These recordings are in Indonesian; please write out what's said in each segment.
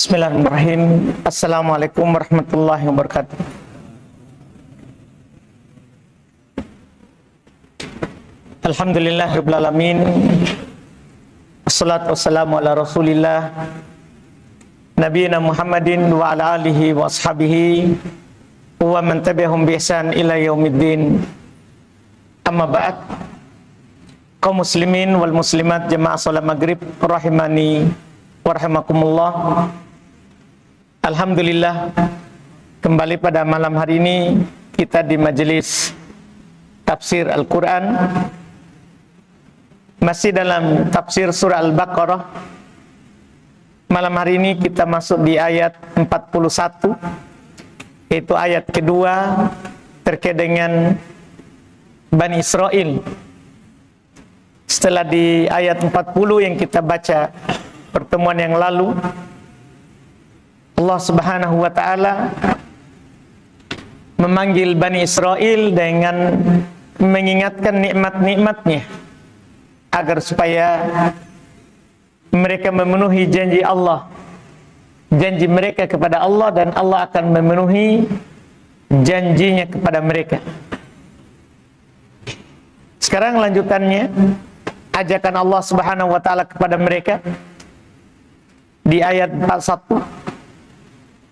Bismillahirrahmanirrahim. Assalamualaikum warahmatullahi wabarakatuh. Alhamdulillahirabbil alamin. Wassalatu wassalamu ala Rasulillah nabiyina Muhammadin wa ala alihi wa ashabihi wa man tabi'ahum bi ihsan ila yaumiddin. Amma ba'd. Kaum muslimin wal muslimat jemaah salat maghrib rahimani wa rahimakumullah. Alhamdulillah, kembali pada malam hari ini kita di majelis tafsir Al-Quran, masih dalam tafsir surah Al-Baqarah. Malam hari ini kita masuk di ayat 41, yaitu ayat kedua terkait dengan Bani Israel. Setelah di ayat 40 yang kita baca pertemuan yang lalu, Allah Subhanahu wa ta'ala memanggil Bani Israel dengan mengingatkan nikmat-nikmatnya agar supaya mereka memenuhi janji Allah, janji mereka kepada Allah, dan Allah akan memenuhi janjinya kepada mereka. Sekarang lanjutannya, ajakan Allah Subhanahu wa ta'ala kepada mereka di ayat 41.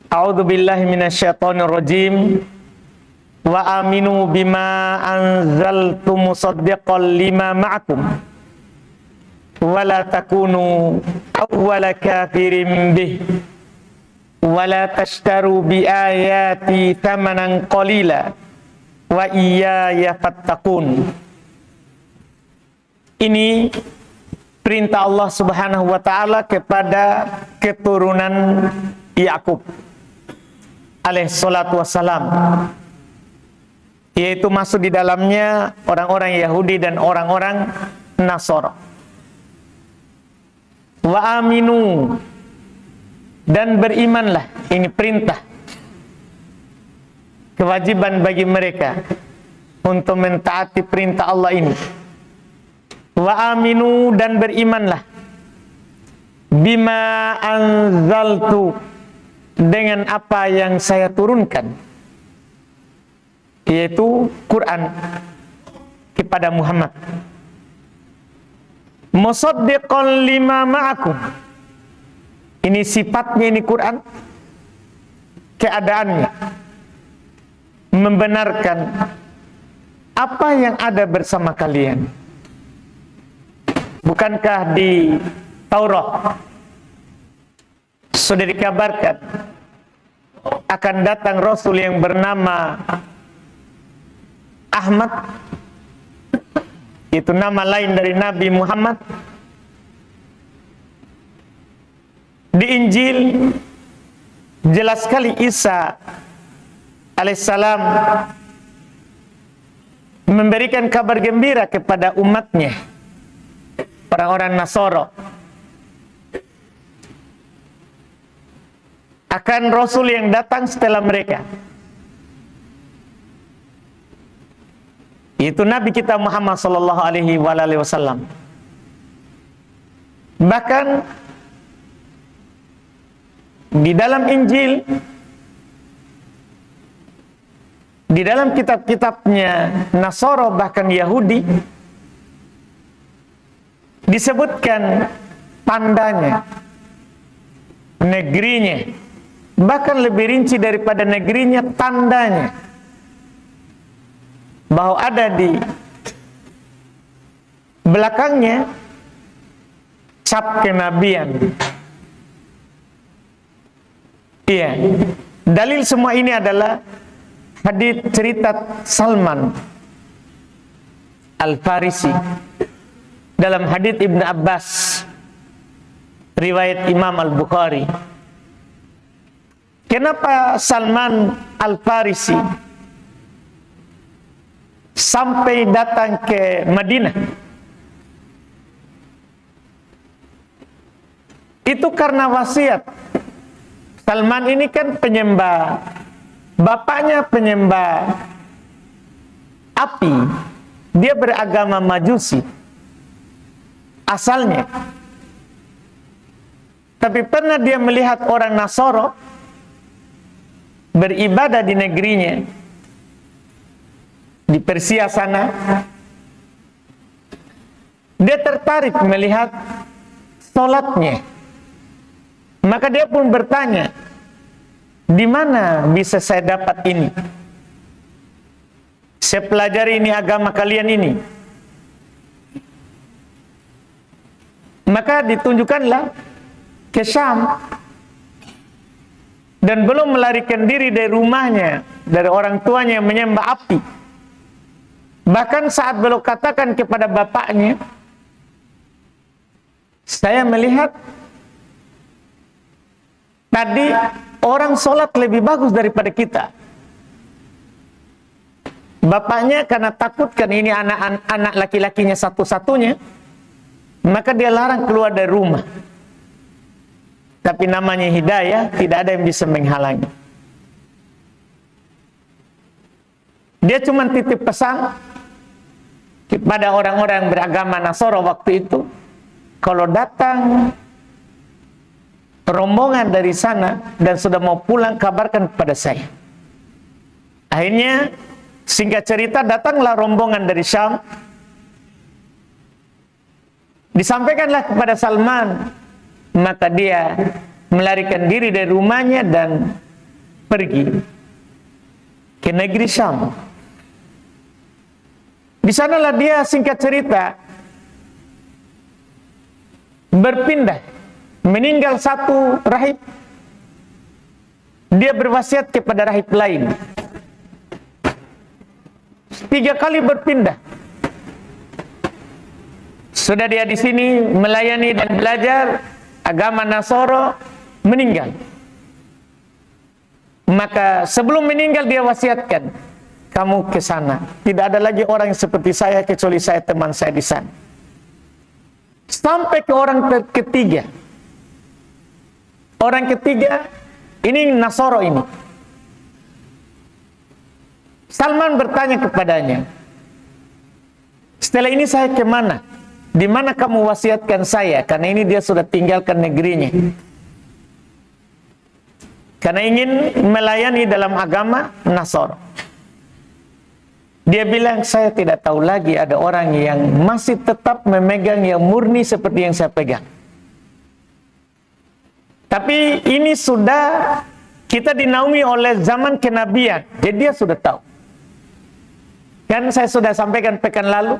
A'udzu billahi minasyaitonir rajim. Wa aminu bima anzaltu musaddiqan lima ma'akum wa la takunu awwala kafirin bih wa la tashtaru bi ayati thamanan qalila wa iyaya fattaqun. Ini perintah Allah Subhanahu wa ta'ala kepada keturunan Yakub alaihi salatu wassalam, yaitu masuk di dalamnya orang-orang Yahudi dan orang-orang Nasara. Wa aminu, dan berimanlah. Ini perintah, kewajiban bagi mereka untuk mentaati perintah Allah ini. Wa aminu, dan berimanlah bima anzaltu, dengan apa yang saya turunkan, yaitu Quran, kepada Muhammad. Musaddiqan lima ma'akum, ini sifatnya, ini Quran, keadaannya membenarkan apa yang ada bersama kalian. Bukankah di Taurat sudah dikabarkan akan datang Rasul yang bernama Ahmad, itu nama lain dari Nabi Muhammad? Di Injil jelas sekali Isa alaihissalam memberikan kabar gembira kepada umatnya, orang-orang Nasara, akan Rasul yang datang setelah mereka, yaitu Nabi kita Muhammad sallallahu alaihi wasallam. Bahkan di dalam Injil, di dalam kitab-kitabnya Nasara, bahkan Yahudi, disebutkan tandanya, negerinya, bahkan lebih rinci daripada negerinya, tandanya, bahwa ada di belakangnya cap kenabian. Iya, dalil semua ini adalah hadits cerita Salman Al-Farisi dalam hadits Ibnu Abbas, riwayat Imam Al-Bukhari. Kenapa Salman Al-Farisi sampai datang ke Madinah? Itu karena wasiat. Salman ini kan penyembah, bapaknya penyembah api, dia beragama Majusi asalnya. Tapi pernah dia melihat orang Nasoro beribadah di negerinya, di Persia sana. Dia tertarik melihat sholatnya. Maka dia pun bertanya, di mana bisa saya dapat ini? Saya pelajari ini agama kalian ini. Maka ditunjukkanlah ke Syam. Dan belum melarikan diri dari rumahnya, dari orang tuanya yang menyembah api. Bahkan saat beliau katakan kepada bapaknya, saya melihat tadi orang sholat lebih bagus daripada kita. Bapaknya karena takutkan ini anak laki-lakinya satu-satunya, maka dia larang keluar dari rumah. Tapi namanya hidayah, tidak ada yang bisa menghalangi. Dia cuma titip pesan kepada orang-orang beragama Nasoro waktu itu, kalau datang rombongan dari sana dan sudah mau pulang, kabarkan kepada saya. Akhirnya, singkat cerita, datanglah rombongan dari Syam. Disampaikanlah kepada Salman, maka dia melarikan diri dari rumahnya dan pergi ke negeri Syam. Di sanalah dia, singkat cerita, berpindah, meninggal satu rahib, dia berwasiat kepada rahib lain. 3 kali berpindah. Sudah dia di sini melayani dan belajar agama Nasoro, meninggal. Maka sebelum meninggal dia wasiatkan, kamu ke sana. Tidak ada lagi orang seperti saya kecuali saya, teman saya di sana. Sampai ke orang ketiga. Orang ketiga, ini Nasoro ini. Salman bertanya kepadanya, setelah ini saya kemana? Di mana kamu wasiatkan saya? Karena ini dia sudah tinggalkan negerinya. Karena ingin melayani dalam agama Nasoro. Dia bilang, saya tidak tahu lagi ada orang yang masih tetap memegang yang murni seperti yang saya pegang. Tapi ini sudah kita dinaungi oleh zaman kenabian. Jadi dia sudah tahu. Kan saya sudah sampaikan pekan lalu,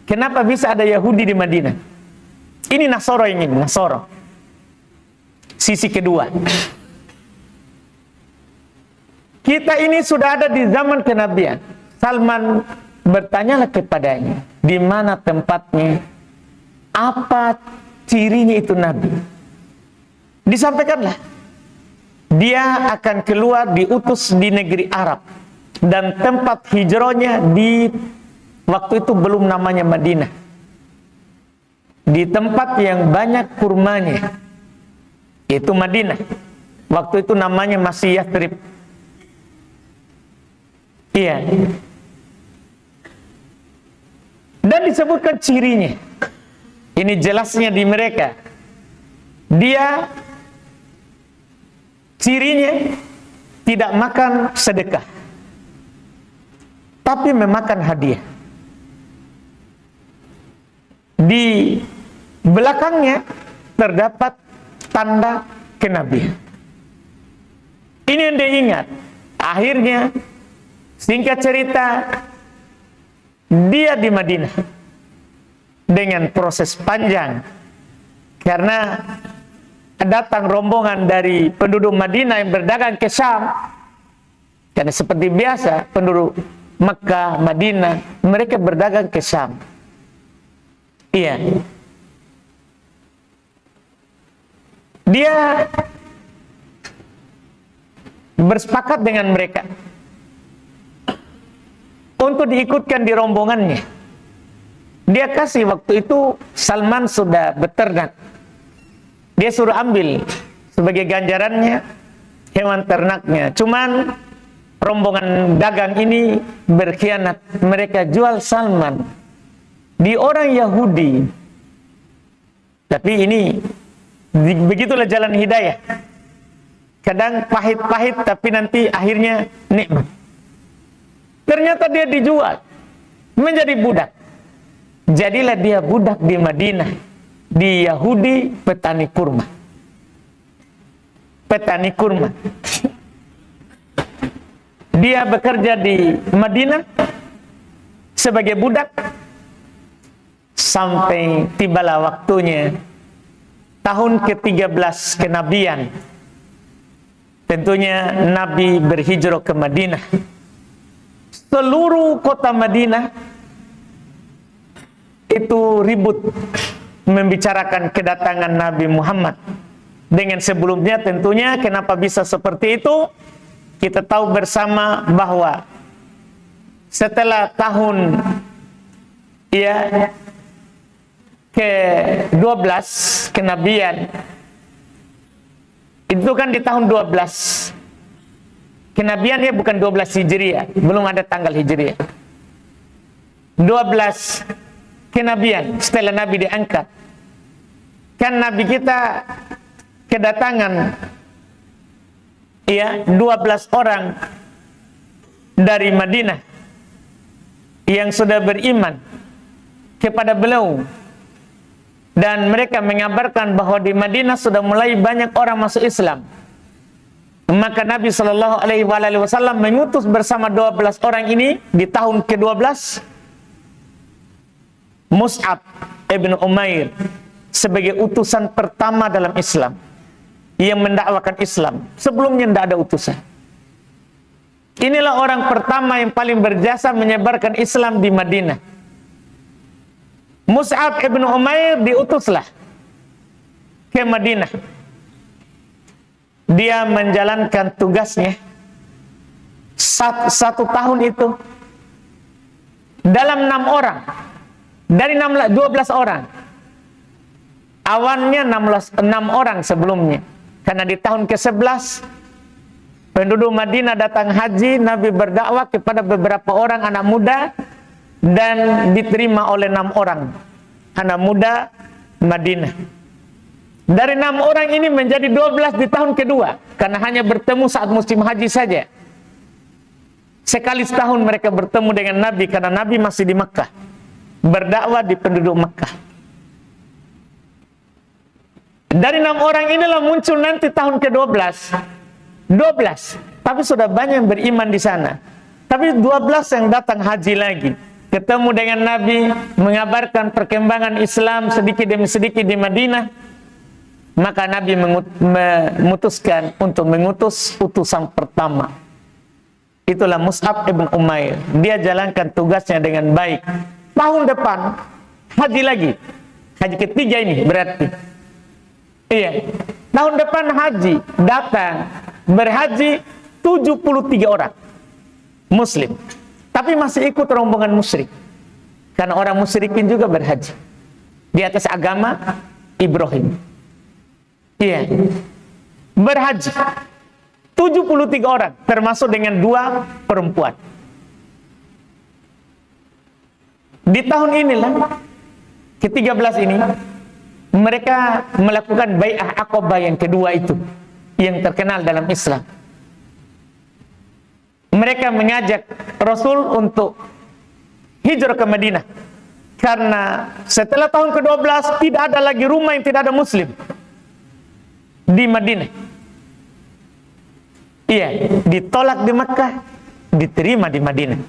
kenapa bisa ada Yahudi di Madinah? Ini Nasoro yang ini, Nasoro. Sisi kedua. Kita ini sudah ada di zaman kenabian. Salman bertanyalah kepadanya, di mana tempatnya? Apa cirinya itu Nabi? Disampaikanlah. Dia akan keluar diutus di negeri Arab. Dan tempat hijrahnya di waktu itu belum namanya Madinah. Di tempat yang banyak kurmanya. Itu Madinah. Waktu itu namanya masih Yathrib. Iya. Dan disebutkan cirinya. Ini jelasnya di mereka. Dia cirinya tidak makan sedekah, tapi memakan hadiah. Di belakangnya terdapat tanda kenabian. Ini yang dia ingat. Akhirnya, singkat cerita, dia di Madinah dengan proses panjang karena datang rombongan dari penduduk Madinah yang berdagang ke Syam. Karena seperti biasa penduduk Mekah, Madinah, mereka berdagang ke Syam. Iya. Dia bersepakat dengan mereka untuk diikutkan di rombongannya. Dia kasih waktu itu Salman sudah beternak. Dia suruh ambil sebagai ganjarannya hewan ternaknya. Cuman rombongan dagang ini berkhianat. Mereka jual Salman di orang Yahudi. Tapi ini Begitulah jalan hidayah. Kadang pahit-pahit tapi nanti akhirnya nikmat. Ternyata dia dijual menjadi budak. Jadilah dia budak di Madinah, di Yahudi petani kurma. Petani kurma. Dia bekerja di Madinah sebagai budak sampai tibalah waktunya tahun ke-13 kenabian. Tentunya Nabi berhijrah ke Madinah. Seluruh kota Madinah itu ribut membicarakan kedatangan Nabi Muhammad. Dengan sebelumnya tentunya kenapa bisa seperti itu? Kita tahu bersama bahwa setelah tahun ke-12 kenabian, itu kan di tahun 12 kenabian, ya bukan 12 Hijriah, belum ada tanggal Hijriah. 12 kenabian setelah Nabi diangkat. Kan Nabi kita kedatangan 12 orang dari Madinah yang sudah beriman kepada beliau, dan mereka mengabarkan bahwa di Madinah sudah mulai banyak orang masuk Islam. Maka Nabi Shallallahu Alaihi Wasallam mengutus bersama 12 orang ini di tahun ke-12 Mus'ab ibn Umair sebagai utusan pertama dalam Islam yang mendakwakan Islam. Sebelumnya tidak ada utusan. Inilah orang pertama yang paling berjasa menyebarkan Islam di Madinah. Mus'ab ibn Umair diutuslah ke Madinah. Dia menjalankan tugasnya satu tahun itu dalam 6 orang. Dari 12 orang. Awalnya 6 orang sebelumnya. Karena di tahun ke-11 penduduk Madinah datang haji, Nabi berdakwah kepada beberapa orang anak muda dan diterima oleh 6 orang anak muda Madinah. Dari 6 orang ini menjadi 12 di tahun kedua, karena hanya bertemu saat musim haji saja. Sekali setahun mereka bertemu dengan Nabi, karena Nabi masih di Makkah, berdakwah di penduduk Makkah. Dari 6 orang inilah muncul nanti tahun ke-12. 12, tapi sudah banyak yang beriman di sana. Tapi 12 yang datang haji lagi, ketemu dengan Nabi, mengabarkan perkembangan Islam sedikit demi sedikit di Madinah. Maka Nabi memutuskan untuk mengutus utusan pertama. Itulah Mus'ab ibn Umair. Dia jalankan tugasnya dengan baik. Tahun depan haji lagi. Haji ketiga ini berarti. Iya. Tahun depan haji datang berhaji 73 orang Muslim. Tapi masih ikut rombongan musyrik. Karena orang musyrikin juga berhaji di atas agama Ibrahim. Iya, berhaji 73 orang, termasuk dengan 2 perempuan. Di tahun inilah ke-13 ini mereka melakukan bai'ah Aqabah yang kedua itu, yang terkenal dalam Islam. Mereka mengajak Rasul untuk hijrah ke Madinah, karena setelah tahun ke-12 tidak ada lagi rumah yang tidak ada Muslim di Madinah. Iya, ditolak di Makkah, diterima di Madinah.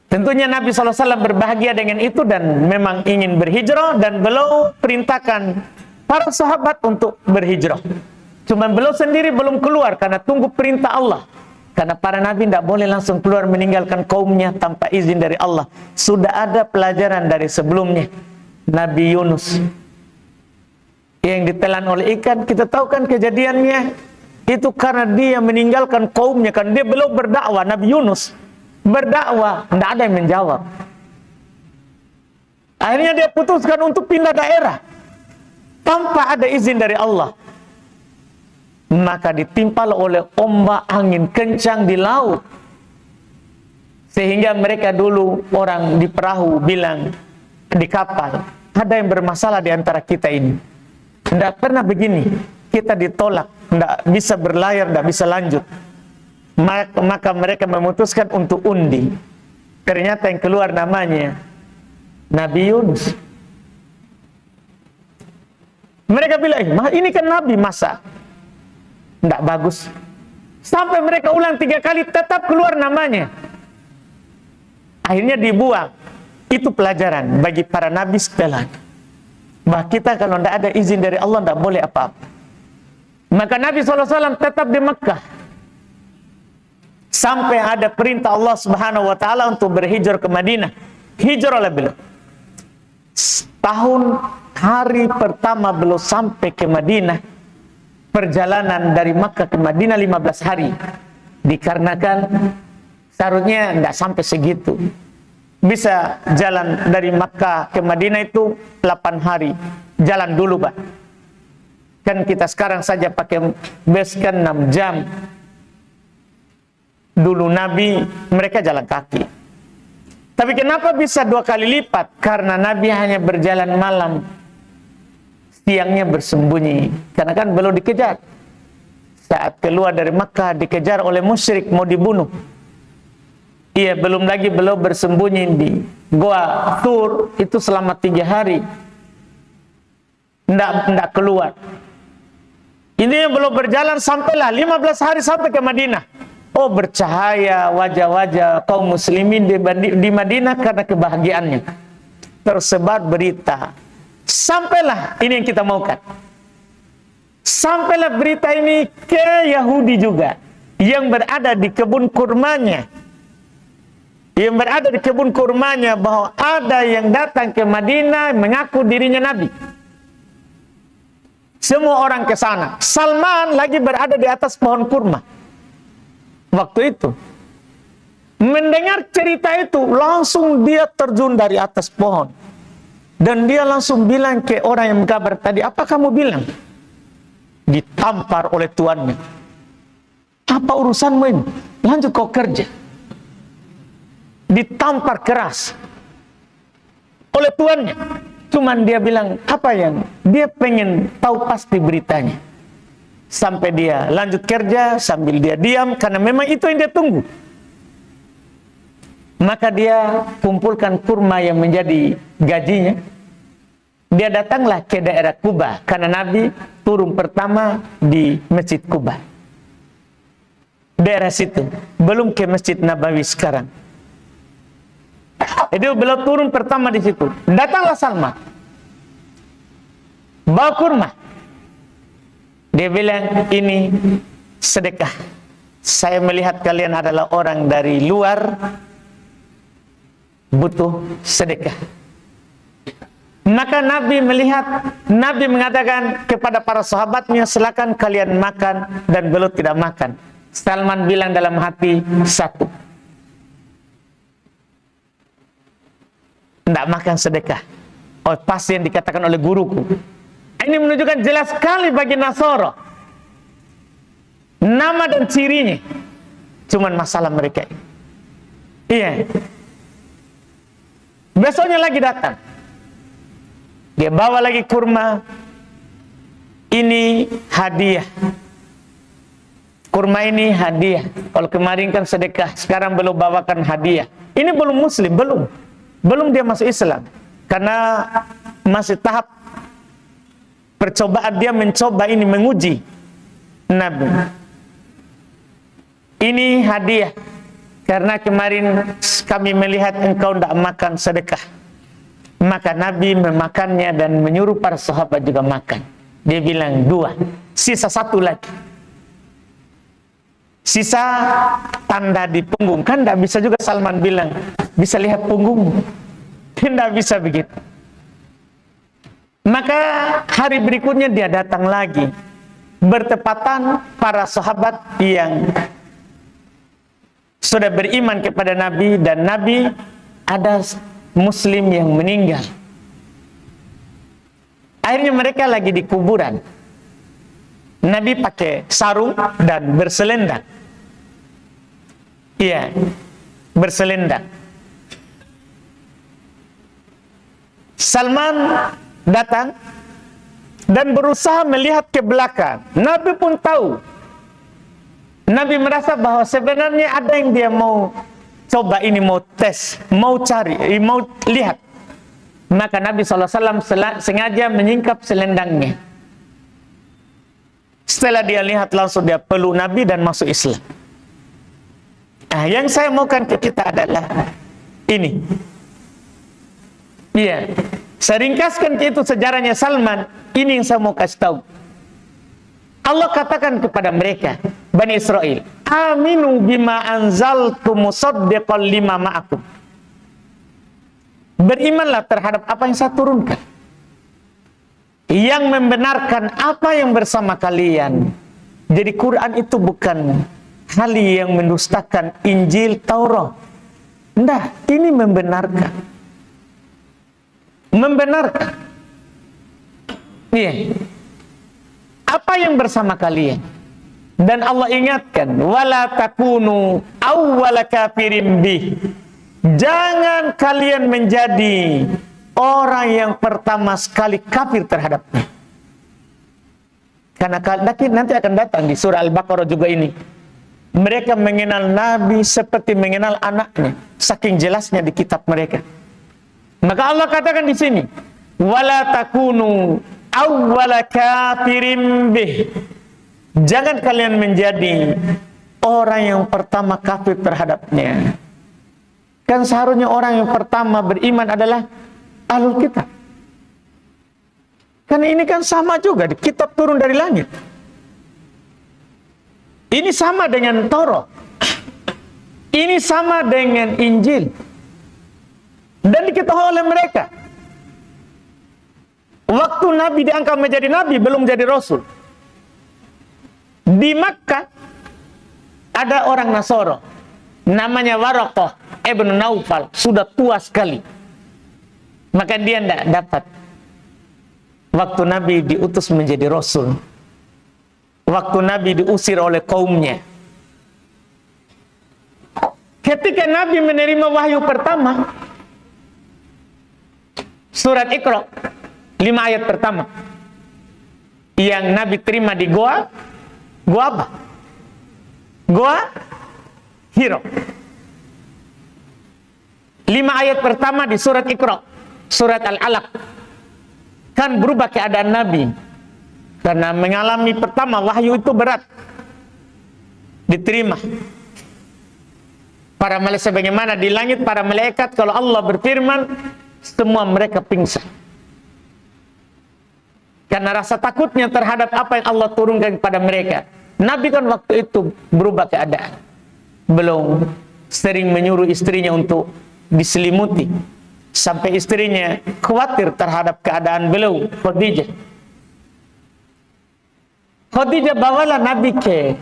Tentunya Nabi SAW berbahagia dengan itu dan memang ingin berhijrah, dan beliau perintahkan para sahabat untuk berhijrah. Cuma beliau sendiri belum keluar karena tunggu perintah Allah. Karena para nabi tidak boleh langsung keluar meninggalkan kaumnya tanpa izin dari Allah. Sudah ada pelajaran dari sebelumnya. Nabi Yunus yang ditelan oleh ikan, kita tahu kan kejadiannya. Itu karena dia meninggalkan kaumnya, kan dia belum berdakwah. Nabi Yunus berdakwah, tidak ada yang menjawab. Akhirnya dia putuskan untuk pindah daerah tanpa ada izin dari Allah. Maka ditimpal oleh ombak angin kencang di laut, sehingga mereka dulu orang di perahu bilang, di kapal, ada yang bermasalah di antara kita ini. Tidak pernah begini, kita ditolak, tidak bisa berlayar, tidak bisa lanjut. Maka mereka memutuskan untuk undi. Ternyata yang keluar namanya Nabi Yunus. Mereka bilang, ini kan Nabi, masa tidak bagus. Sampai mereka ulang 3 kali, tetap keluar namanya. Akhirnya dibuang. Itu pelajaran bagi para nabi setelah. Bahwa kita kalau tidak ada izin dari Allah, tidak boleh apa-apa. Maka Nabi SAW tetap di Mekah. Sampai ada perintah Allah Subhanahu Wa Taala untuk berhijrah ke Madinah. Hijrah oleh beliau. Tahun hari pertama belum sampai ke Madinah. Perjalanan dari Makkah ke Madinah 15 hari. Dikarenakan seharusnya tidak sampai segitu. Bisa jalan dari Makkah ke Madinah itu 8 hari. Jalan dulu, Pak. Kan kita sekarang saja pakai bus kan 6 jam. Dulu Nabi, mereka jalan kaki. Tapi kenapa bisa 2 kali lipat? Karena Nabi hanya berjalan malam. Siangnya bersembunyi. Karena kan belum dikejar. Saat keluar dari Makkah dikejar oleh musyrik, mau dibunuh. Iya, belum bersembunyi di Goa Tur itu selama 3 hari. Nggak keluar. Ini yang belum berjalan sampailah 15 hari sampai ke Madinah. Oh, bercahaya wajah-wajah kaum muslimin di Madinah karena kebahagiaannya. Tersebar berita. Sampailah ini yang kita maukan. Sampailah berita ini ke Yahudi juga yang berada di kebun kurmanya. Yang berada di kebun kurmanya bahwa ada yang datang ke Madinah mengaku dirinya Nabi. Semua orang ke sana. Salman lagi berada di atas pohon kurma. Waktu itu. Mendengar cerita itu, langsung dia terjun dari atas pohon. Dan dia langsung bilang ke orang yang mengkabar tadi, apa kamu bilang? Ditampar oleh tuannya. Apa urusanmu ini? Lanjut kau kerja. Ditampar keras oleh tuannya. Cuman dia bilang apa yang dia pengen tahu pasti beritanya. Sampai dia lanjut kerja sambil dia diam karena memang itu yang dia tunggu. Maka dia kumpulkan kurma yang menjadi gajinya. Dia datanglah ke daerah Kuba karena Nabi turun pertama di Masjid Kuba. Daerah situ, belum ke Masjid Nabawi sekarang. Jadi beliau turun pertama di situ. Datanglah Salman, bawa kurma. Dia bilang, ini sedekah. Saya melihat kalian adalah orang dari luar, butuh sedekah. Maka Nabi melihat, Nabi mengatakan kepada para sahabatnya, silakan kalian makan, dan beliau tidak makan. Salman bilang dalam hati, 1. Tidak makan sedekah. Oh, pasti yang dikatakan oleh guruku. Ini menunjukkan jelas sekali bagi Nasara. Nama dan cirinya. Cuman masalah mereka. Iya. Besoknya lagi datang. Dia bawa lagi kurma. Ini hadiah. Kurma ini hadiah. Kalau kemarin kan sedekah. Sekarang belum bawakan hadiah. Ini belum muslim, belum dia masuk Islam. Karena masih tahap percobaan, dia mencoba ini, menguji Nabi. Ini hadiah karena kemarin kami melihat engkau tidak makan sedekah. Maka Nabi memakannya dan menyuruh para sahabat juga makan. Dia bilang 2, sisa 1 lagi. Sisa tanda di punggung. Kan tidak bisa juga Salman bilang, bisa lihat punggungmu. Tidak bisa begitu. Maka hari berikutnya dia datang lagi. Bertepatan para sahabat yang sudah beriman kepada Nabi, dan Nabi ada muslim yang meninggal. Akhirnya mereka lagi di kuburan. Nabi pakai sarung dan berselendang. Iya, berselendang. Salman datang dan berusaha melihat ke belakang. Nabi pun tahu. Nabi merasa bahwa sebenarnya ada yang dia mau coba ini, mau tes, mau cari, mau lihat. Maka Nabi SAW sengaja menyingkap selendangnya. Setelah dia lihat, langsung dia peluk Nabi dan masuk Islam. Nah, yang saya maukan ke kita adalah ini. Iya, saya ringkaskan ke itu sejarahnya Salman. Ini yang saya mau kasih tahu. Allah katakan kepada mereka, Bani Israel, aminu bima anzaltu musaddiqan lima ma'akum. Berimanlah terhadap apa yang saya turunkan, yang membenarkan apa yang bersama kalian. Jadi Quran itu bukan hal yang mendustakan Injil, Taurat. Nah, ini membenarkan. Membenarkan. Iya. Apa yang bersama kalian. Dan Allah ingatkan, wala takunu awwala kafirin bih. Jangan kalian menjadi orang yang pertama sekali kafir terhadapnya. Karena nanti akan datang di surah Al-Baqarah juga ini. Mereka mengenal Nabi seperti mengenal anaknya, saking jelasnya di kitab mereka. Maka Allah katakan di sini, wala takunu awwala kafirin bih. Jangan kalian menjadi orang yang pertama kafir terhadapnya. Kan seharusnya orang yang pertama beriman adalah Ahlul Kitab. Karena ini kan sama juga, kitab turun dari langit. Ini sama dengan Taurat. Ini sama dengan Injil. Dan diketahui oleh mereka. Waktu Nabi diangkat menjadi Nabi, belum jadi Rasul. Di Makkah ada orang Nasoro, namanya Waraqah ibn Naufal, sudah tua sekali. Maka dia tidak dapat waktu Nabi diutus menjadi Rasul. Waktu Nabi diusir oleh kaumnya. Ketika Nabi menerima wahyu pertama, surat Iqra, 5 ayat pertama, yang Nabi terima di Goa apa? Goa Hiro. 5 ayat pertama di surat Iqra, surat Al-Alaq. Kan berubah keadaan Nabi. Karena mengalami pertama wahyu itu berat diterima. Para malaikat sebagaimana di langit, para malaikat kalau Allah berfirman, semua mereka pingsan. Karena rasa takutnya terhadap apa yang Allah turunkan kepada mereka. Nabi kan waktu itu berubah keadaan. Belum sering menyuruh istrinya untuk diselimuti. Sampai istrinya khawatir terhadap keadaan beliau, Khadijah. Khadijah bawalah Nabi ke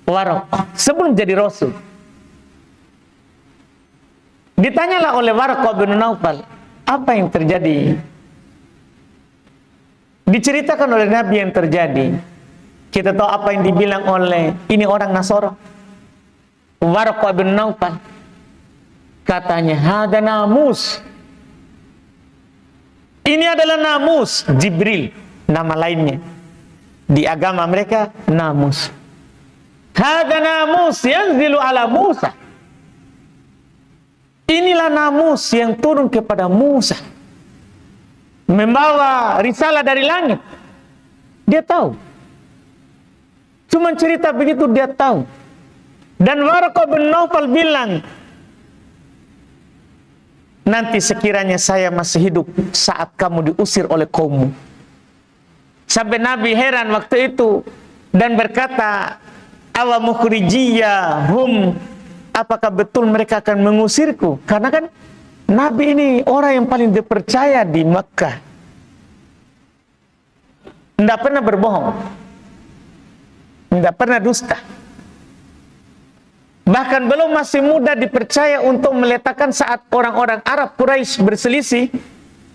Waraqah sebelum jadi Rasul. Ditanyalah oleh Waraqah bin Naufal, apa yang terjadi? Diceritakan oleh Nabi yang terjadi. Kita tahu apa yang dibilang oleh ini orang Nasara. Waraqah bin Naufal katanya, hada namus. Ini adalah namus Jibril, nama lainnya. Di agama mereka namus. Hada namus yanzilu ala Musa. Inilah namus yang turun kepada Musa, membawa risalah dari langit. Dia tahu. Cuma cerita begitu dia tahu. Dan Waraqah bin Naufal bilang, nanti sekiranya saya masih hidup saat kamu diusir oleh kaummu. Sampai Nabi heran waktu itu dan berkata, awa mukhrijiyahum, apakah betul mereka akan mengusirku? Karena kan Nabi ini orang yang paling dipercaya di Makkah. Tidak pernah berbohong, tidak pernah dusta. Bahkan belum masih muda dipercaya untuk meletakkan saat orang-orang Arab Quraisy berselisih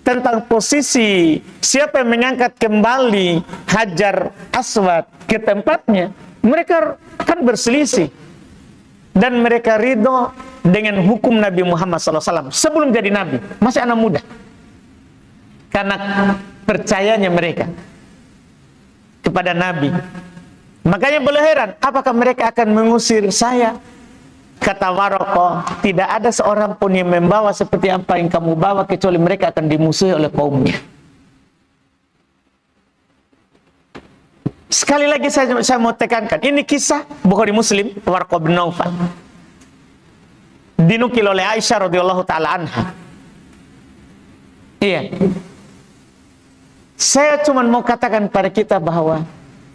tentang posisi siapa yang mengangkat kembali Hajar Aswad ke tempatnya. Mereka kan berselisih dan mereka ridho dengan hukum Nabi Muhammad SAW sebelum jadi Nabi, masih anak muda. karena percayanya mereka kepada Nabi. Makanya boleh heran, apakah mereka akan mengusir saya? Kata Waraqah, tidak ada seorang pun yang membawa seperti apa yang kamu bawa, kecuali mereka akan dimusuhi oleh kaumnya. Sekali lagi saya mau tekankan, ini kisah Bukhari Muslim, Waraqah bin Naufal, dinukil oleh Aisyah radhiyallahu taala anha. Iya. Saya cuma mau katakan pada kita bahwa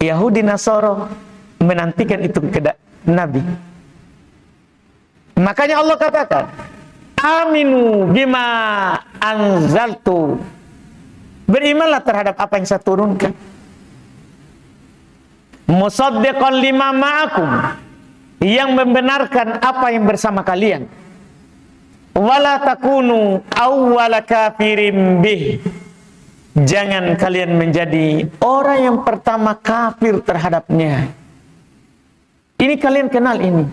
Yahudi Nasara menantikan itu kepada Nabi. Makanya Allah katakan, aminu bima anzaltu. Berimanlah terhadap apa yang saya turunkan. Musaddiqan lima ma'akum, yang membenarkan apa yang bersama kalian. Wala takunu awwala kafirin bih. Jangan kalian menjadi orang yang pertama kafir terhadapnya. Ini kalian kenal ini.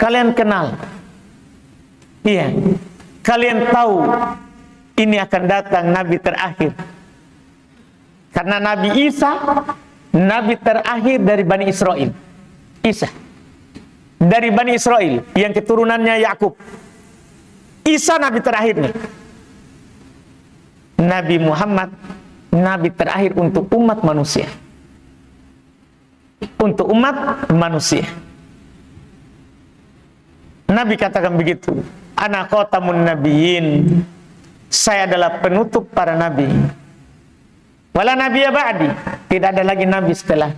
Kalian kenal. Iya. Kalian tahu ini akan datang Nabi terakhir. Karena Nabi Isa, Nabi terakhir dari Bani Israel. Isa. Dari Bani Israel, yang keturunannya Yakub. Isa Nabi terakhirnya. Nabi Muhammad, Nabi terakhir untuk umat manusia. Untuk umat manusia. Nabi katakan begitu. Ana khatamun nabiyyin. Saya adalah penutup para nabi. Wala nabiyya ba'di. Tidak ada lagi nabi setelah.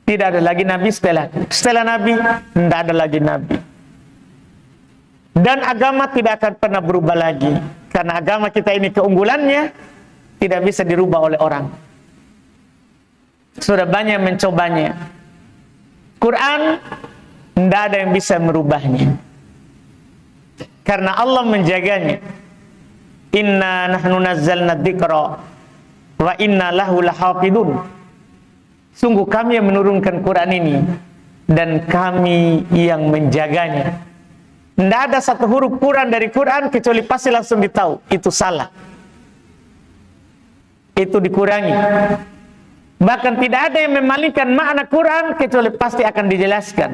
Tidak ada lagi nabi setelah. Setelah nabi, tidak ada lagi nabi. Dan agama tidak akan pernah berubah lagi. Karena agama kita ini keunggulannya tidak bisa dirubah oleh orang. Sudah banyak mencobanya. Quran tidak ada yang bisa merubahnya. Karena Allah menjaganya. Inna nahnu nazzalna dzikra wa inna lahu lahafidun. Sungguh kami yang menurunkan Quran ini dan kami yang menjaganya. Tidak ada satu huruf Quran dari Quran kecuali pasti langsung ditahu itu salah. Itu dikurangi. Bahkan tidak ada yang memalingkan makna Quran kecuali pasti akan dijelaskan.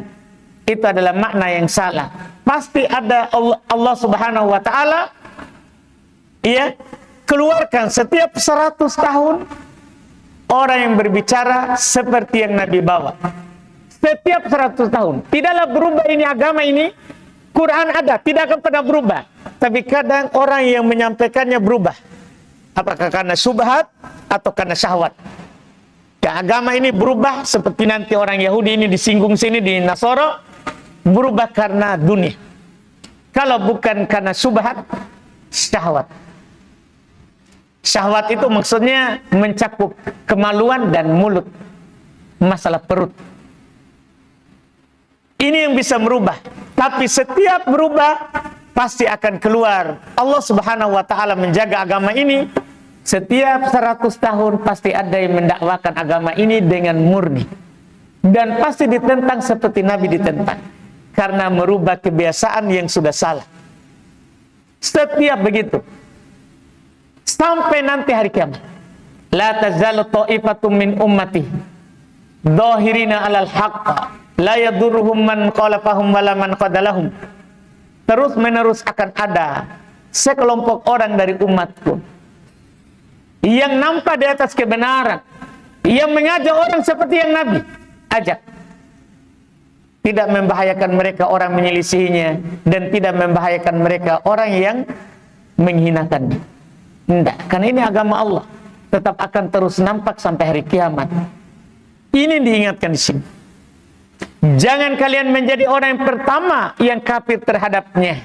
Itu adalah makna yang salah. Pasti ada Allah Subhanahu wa taala keluarkan setiap 100 tahun orang yang berbicara seperti yang Nabi bawa. Setiap 100 tahun. Tidaklah berubah ini agama ini. Quran ada, tidak akan pernah berubah. Tapi kadang orang yang menyampaikannya berubah. Apakah karena syubhat atau karena syahwat. Agama ini berubah seperti nanti orang Yahudi ini disinggung sini di Nasara, berubah karena dunia. Kalau bukan karena syubhat, syahwat. Syahwat itu maksudnya mencakup kemaluan dan mulut. Masalah perut. Ini yang bisa merubah. Tapi setiap berubah pasti akan keluar. Allah Subhanahu wa taala menjaga agama ini. Setiap 100 tahun pasti ada yang mendakwakan agama ini dengan murni. Dan pasti ditentang seperti Nabi ditentang. Karena merubah kebiasaan yang sudah salah. Setiap begitu. Sampai nanti hari kiamat. La tazalu ta'ifatum min ummati dhahirina 'alal haqq. La yadurruhum man qalafahum wala man qadalahum. Terus menerus akan ada sekelompok orang dari umatku yang nampak di atas kebenaran, yang mengajak orang seperti yang Nabi ajak. Tidak membahayakan mereka orang menyelisihinya, dan tidak membahayakan mereka orang yang menghinakannya. Tidak, karena ini agama Allah tetap akan terus nampak sampai hari kiamat. Ini diingatkan di sini. Jangan kalian menjadi orang yang pertama yang kafir terhadapnya.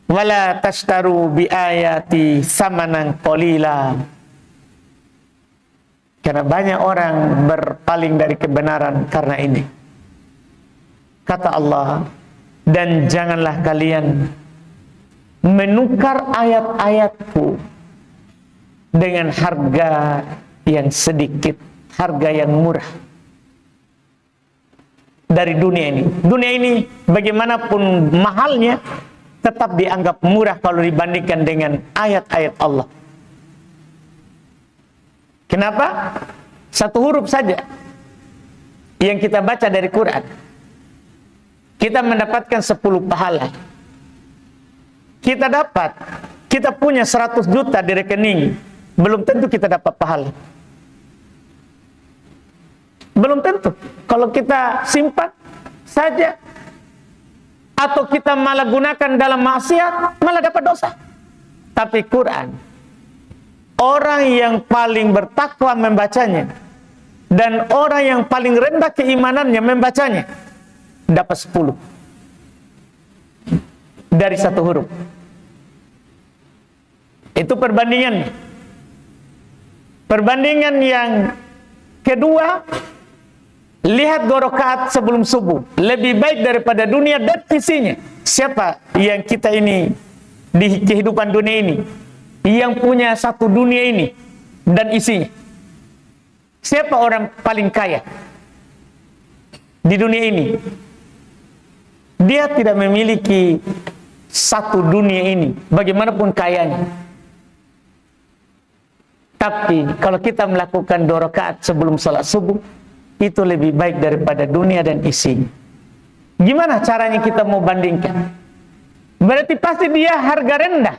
Wala tashtaru bi ayati samanan qalila. Karena banyak orang berpaling dari kebenaran karena ini. Kata Allah, dan janganlah kalian menukar ayat-ayatku dengan harga yang sedikit, harga yang murah. Dari dunia ini. Dunia ini bagaimanapun mahalnya, tetap dianggap murah kalau dibandingkan dengan ayat-ayat Allah. Kenapa? Satu huruf saja yang kita baca dari Quran, kita mendapatkan 10 pahala. Kita punya 100 juta di rekening, belum tentu kita dapat pahala. Belum tentu. Kalau kita simpan saja, atau kita malah gunakan dalam maksiat, malah dapat dosa. Tapi Quran, orang yang paling bertakwa membacanya, dan orang yang paling rendah keimanannya membacanya, dapat 10 dari satu huruf. Itu perbandingan. Perbandingan yang kedua, lihat 2 rakaat sebelum subuh, lebih baik daripada dunia dan isinya. Siapa yang kita ini di kehidupan dunia ini, yang punya satu dunia ini dan isinya? Siapa orang paling kaya di dunia ini? Dia tidak memiliki satu dunia ini, bagaimanapun kayanya. Tapi kalau kita melakukan 2 rakaat sebelum salat subuh, itu lebih baik daripada dunia dan isinya. Gimana caranya kita mau bandingkan? Berarti pasti dia harga rendah.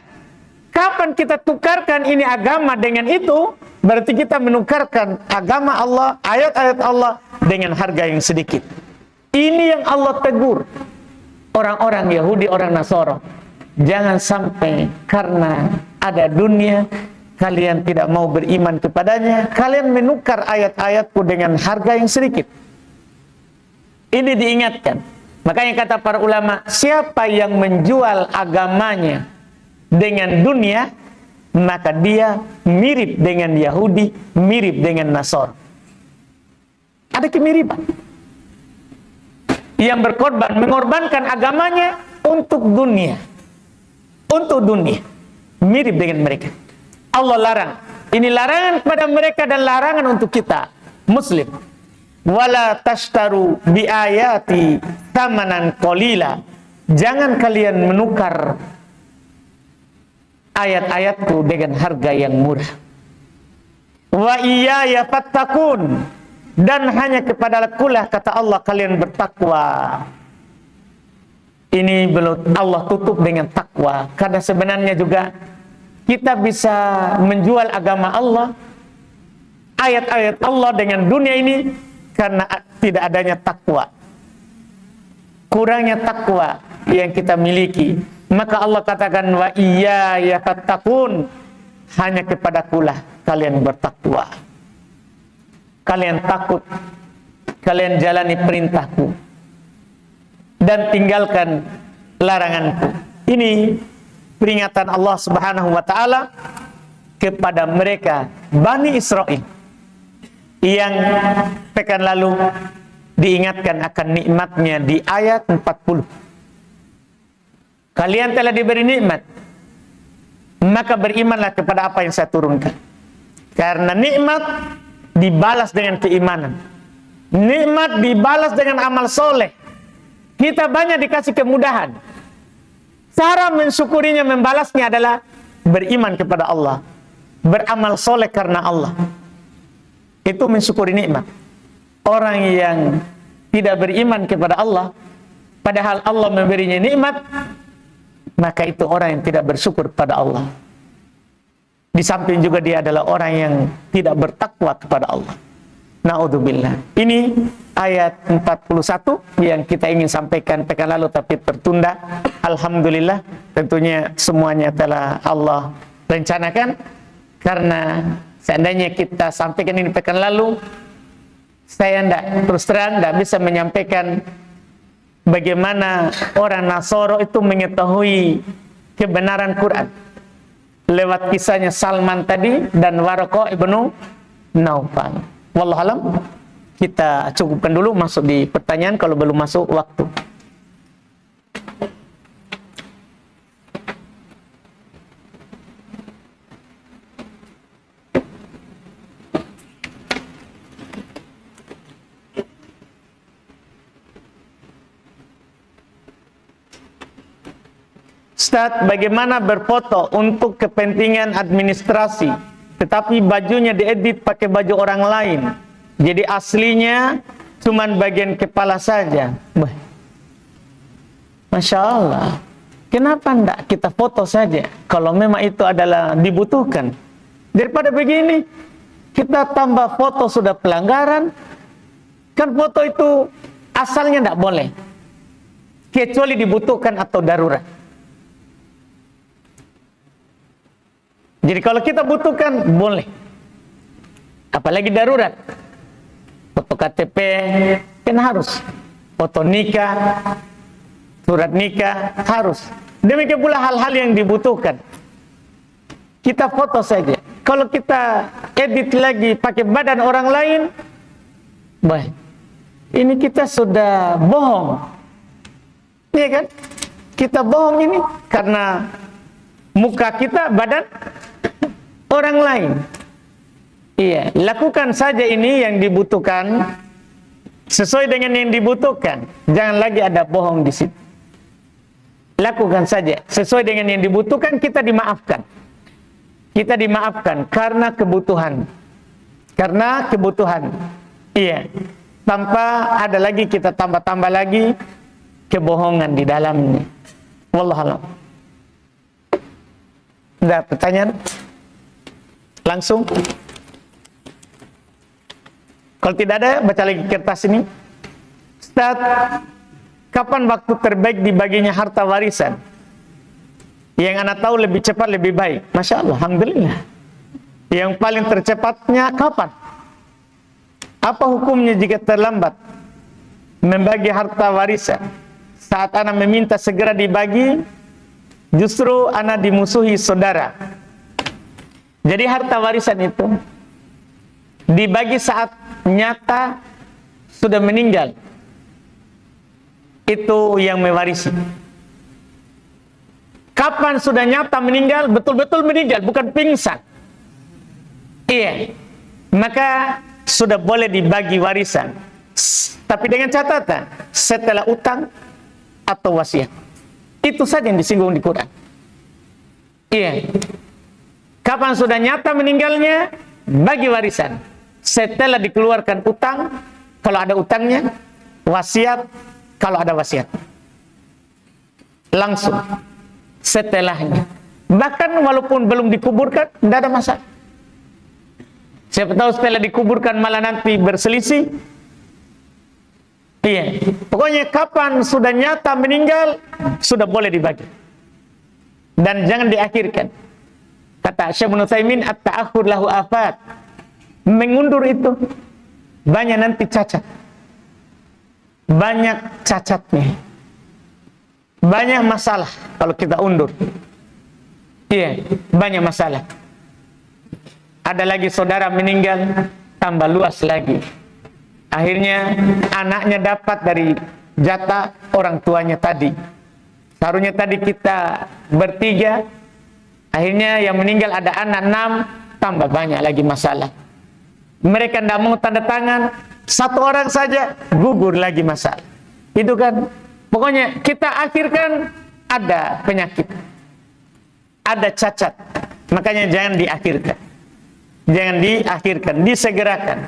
Kapan kita tukarkan ini agama dengan itu, berarti kita menukarkan agama Allah, ayat-ayat Allah dengan harga yang sedikit. Ini yang Allah tegur orang-orang Yahudi, orang Nasara. Jangan sampai karena ada dunia, kalian tidak mau beriman kepadanya, kalian menukar ayat-ayatku dengan harga yang sedikit. Ini diingatkan. Makanya kata para ulama, siapa yang menjual agamanya dengan dunia, maka dia mirip dengan Yahudi, mirip dengan Nasara. Ada kemiripan. Yang berkorban, mengorbankan agamanya untuk dunia. Untuk dunia. Mirip dengan mereka. Allah larang. Ini larangan kepada mereka dan larangan untuk kita Muslim. Wala tashtaru bi ayati thamanan qalila. Jangan kalian menukar ayat-ayatku dengan harga yang murah. Wa iyaya fattakun. Dan hanya kepada akulah, kata Allah, kalian bertakwa. Ini belum Allah tutup dengan takwa. Karena sebenarnya juga kita bisa menjual agama Allah, ayat-ayat Allah dengan dunia ini karena tidak adanya takwa. Kurangnya takwa yang kita miliki. Maka Allah katakan, wa iyaya fattaqun, hanya kepadakulah kalian bertakwa. Kalian takut, kalian jalani perintahku dan tinggalkan laranganku. Ini peringatan Allah Subhanahu wa taala kepada mereka Bani Israel yang pekan lalu diingatkan akan nikmatnya di ayat 40. Kalian telah diberi nikmat, maka berimanlah kepada apa yang saya turunkan. Karena nikmat dibalas dengan keimanan, nikmat dibalas dengan amal soleh. Kita banyak dikasih kemudahan. Cara mensyukurinya, membalasnya adalah beriman kepada Allah, beramal soleh karena Allah. Itu mensyukuri nikmat. Orang yang tidak beriman kepada Allah, padahal Allah memberinya nikmat, maka itu orang yang tidak bersyukur pada Allah. Di samping juga dia adalah orang yang tidak bertakwa kepada Allah. Na'udzubillah. Ini ayat 41 yang kita ingin sampaikan pekan lalu tapi tertunda. Alhamdulillah, tentunya semuanya telah Allah rencanakan. Karena seandainya kita sampaikan ini pekan lalu, saya terus terang tidak bisa menyampaikan bagaimana orang Nasoro itu mengetahui kebenaran Quran lewat kisahnya Salman tadi dan Waraqah ibnu Naufal. Wallahualam, kita cukupkan dulu, masuk di pertanyaan kalau belum masuk waktu. Ustaz, bagaimana berfoto untuk kepentingan administrasi, tetapi bajunya diedit pakai baju orang lain, jadi aslinya cuman bagian kepala saja. Masya Allah, kenapa enggak kita foto saja kalau memang itu adalah dibutuhkan? Daripada begini, kita tambah foto sudah pelanggaran. Kan foto itu asalnya enggak boleh, kecuali dibutuhkan atau darurat. Jadi kalau kita butuhkan, boleh. Apalagi darurat. Foto KTP, kan harus. Foto nikah, surat nikah, harus. Demikian pula hal-hal yang dibutuhkan. Kita foto saja. Kalau kita edit lagi pakai badan orang lain, baik. Ini kita sudah bohong. Iya kan? Kita bohong ini karena muka kita badan orang lain. Iya, lakukan saja ini yang dibutuhkan sesuai dengan yang dibutuhkan. Jangan lagi ada bohong di situ. Lakukan saja sesuai dengan yang dibutuhkan, kita dimaafkan. Kita dimaafkan karena kebutuhan. Karena kebutuhan. Iya. Tanpa ada lagi kita tambah-tambah lagi kebohongan di dalamnya. Wallahualam. Ada pertanyaan? Langsung. Kalau tidak ada, baca lagi kertas ini. Ustaz, kapan waktu terbaik dibaginya harta warisan? Yang anak tahu lebih cepat lebih baik. Masya Allah, alhamdulillah. Yang paling tercepatnya kapan? Apa hukumnya jika terlambat membagi harta warisan? Saat anak meminta segera dibagi, justru anak dimusuhi saudara. Jadi harta warisan itu dibagi saat nyata sudah meninggal. Itu yang mewarisi. Kapan sudah nyata meninggal, betul-betul meninggal, bukan pingsan. Iya. Maka sudah boleh dibagi warisan. Tapi dengan catatan, setelah utang atau wasiat. Itu saja yang disinggung di Quran. Iya. Kapan sudah nyata meninggalnya, bagi warisan. Setelah dikeluarkan utang, kalau ada utangnya, wasiat, kalau ada wasiat. Langsung. Setelahnya. Bahkan walaupun belum dikuburkan, tidak ada masalah. Siapa tahu setelah dikuburkan malah nanti berselisih. Iya. Pokoknya kapan sudah nyata meninggal, sudah boleh dibagi. Dan jangan diakhirkan. Kata Syekh Ibnu Utsaimin, at-ta'akhur lahu afat. Mengundur itu banyak nanti cacat. Banyak cacatnya. Banyak masalah kalau kita undur. Iya, banyak masalah. Ada lagi saudara meninggal, tambah luas lagi. Akhirnya anaknya dapat dari jatah orang tuanya tadi. Seharusnya tadi kita bertiga, akhirnya yang meninggal ada anak 6, tambah banyak lagi masalah. Mereka tidak mau tanda tangan, satu orang saja gugur lagi masalah. Itu kan, pokoknya kita akhirkan ada penyakit, ada cacat. Makanya jangan diakhirkan. Jangan diakhirkan, disegerakan.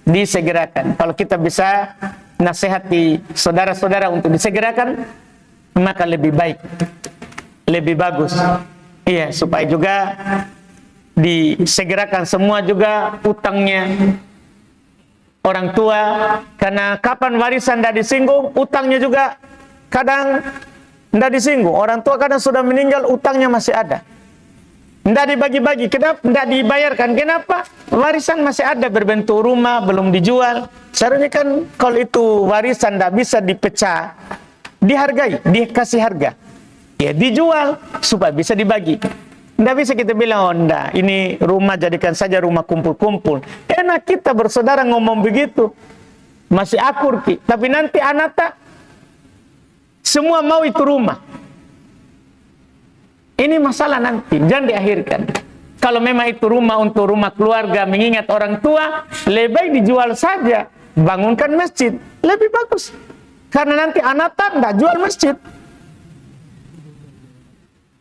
Disegerakan. Kalau kita bisa nasihati saudara-saudara untuk disegerakan, maka lebih baik, lebih bagus. Iya, supaya juga disegerakan semua juga utangnya orang tua. Karena kapan warisan tidak disinggung, utangnya juga kadang tidak disinggung. Orang tua kadang sudah meninggal, utangnya masih ada. Tidak dibagi-bagi, kenapa? Tidak dibayarkan, kenapa? Warisan masih ada berbentuk rumah, belum dijual. Seharusnya kan kalau itu warisan tidak bisa dipecah, dihargai, dikasih harga. Ya dijual, supaya bisa dibagi. Tidak bisa kita bilang, oh enggak, ini rumah jadikan saja rumah kumpul-kumpul. Enak kita bersaudara ngomong begitu. Masih akur, Ki. Tapi nanti anak tak, semua mau itu rumah. Ini masalah nanti, jangan diakhirkan. Kalau memang itu rumah untuk rumah keluarga, mengingat orang tua, lebih baik dijual saja. Bangunkan masjid, lebih bagus. Karena nanti anak tak jual masjid.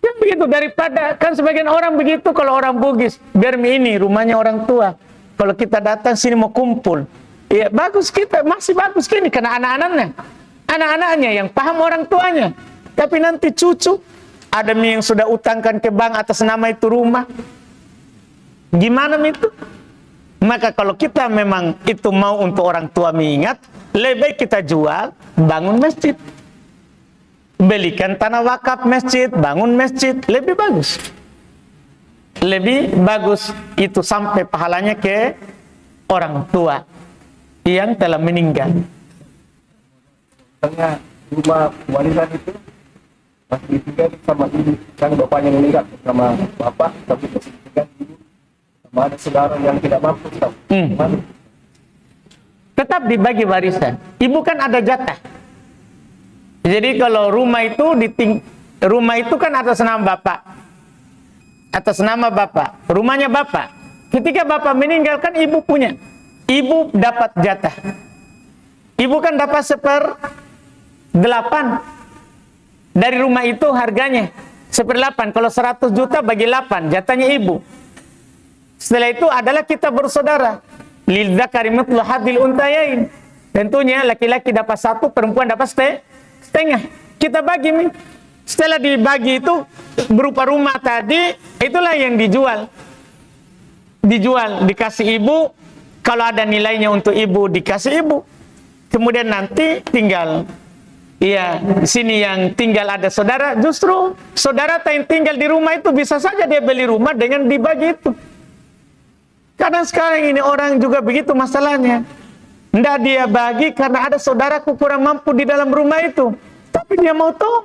Yang begitu, daripada kan sebagian orang begitu kalau orang Bugis, biar ini rumahnya orang tua. Kalau kita datang sini mau kumpul, ya bagus, kita masih bagus gini karena anak-anaknya yang paham orang tuanya. Tapi nanti cucu ada yang sudah utangkan ke bank atas nama itu rumah. Gimana itu? Maka kalau kita memang itu mau untuk orang tua mengingat, lebih baik kita jual, bangun masjid. Belikan tanah wakaf masjid, bangun masjid, lebih bagus. Lebih bagus itu sampai pahalanya ke orang tua yang telah meninggal. Tengah rumah warisan itu masih ditinggal sama ibu, kan bapaknya meninggal sama bapak, tapi masih ditinggal ibu sama ada saudara yang tidak mampu. Tetap dibagi warisan. Ibu kan ada jatah. Jadi kalau rumah itu kan atas nama bapak. Atas nama bapak. Rumahnya bapak. Ketika bapak meninggal kan ibu punya. Ibu dapat jatah. Ibu kan dapat 1/8 dari rumah itu harganya 1/8. Kalau 100 juta bagi 8 jatahnya ibu. Setelah itu adalah kita bersaudara. Lil dzakari mithlu hadzil untayain. Tentunya laki-laki dapat 1, perempuan dapat setengah. Kita bagi nih. Setelah dibagi itu berupa rumah tadi, itulah yang dijual. Dijual, dikasih ibu. Kalau ada nilainya untuk ibu, dikasih ibu. Kemudian nanti tinggal, iya, di sini yang tinggal ada saudara. Justru saudara yang tinggal di rumah itu bisa saja dia beli rumah dengan dibagi itu. Karena sekarang ini orang juga begitu masalahnya. Nggak dia bagi karena ada saudaraku kurang mampu di dalam rumah itu. Tapi dia mau tahu.